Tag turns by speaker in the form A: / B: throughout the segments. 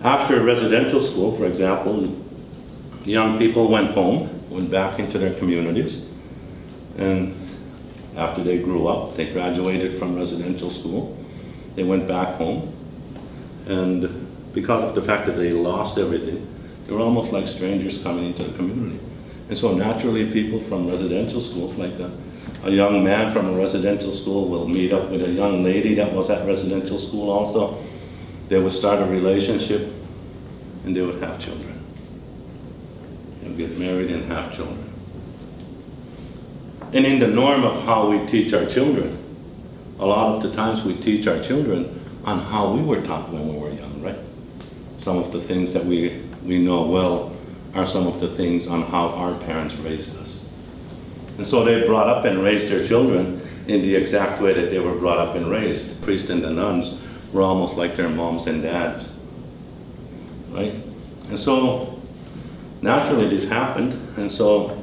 A: After residential school, for example, young people went home, went back into their communities, and after they grew up, they graduated from residential school, they went back home, and because of the fact that they lost everything, they were almost like strangers coming into the community. And so naturally people from residential schools, like a young man from a residential school will meet up with a young lady that was at residential school also. They would start a relationship and they would have children. They would get married and have children. And in the norm of how we teach our children, a lot of the times we teach our children on how we were taught when we were young, right? Some of the things that we know well are some of the things on how our parents raised us. And so they brought up and raised their children in the exact way that they were brought up and raised. The priests and the nuns were almost like their moms and dads, right? And so naturally this happened, and so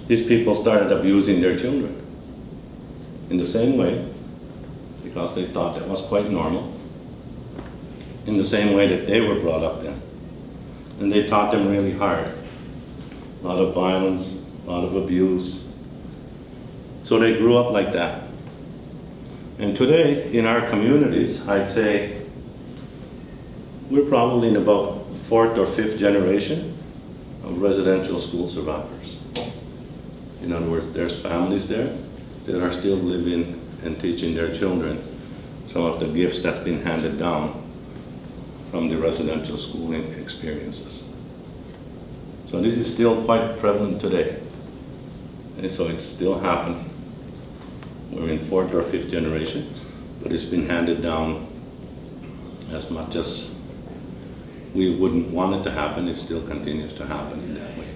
A: these people started abusing their children in the same way, because they thought that was quite normal, in the same way that they were brought up then. And they taught them really hard. A lot of violence, a lot of abuse. So they grew up like that. And today, in our communities, I'd say we're probably in about 4th or 5th generation of residential school survivors. In other words, there's families there that are still living and teaching their children some of the gifts that's been handed down from the residential schooling experiences. So this is still quite prevalent today. And so it's still happening. We're in 4th or 5th generation, but it's been handed down as much as we wouldn't want it to happen. It still continues to happen in that way.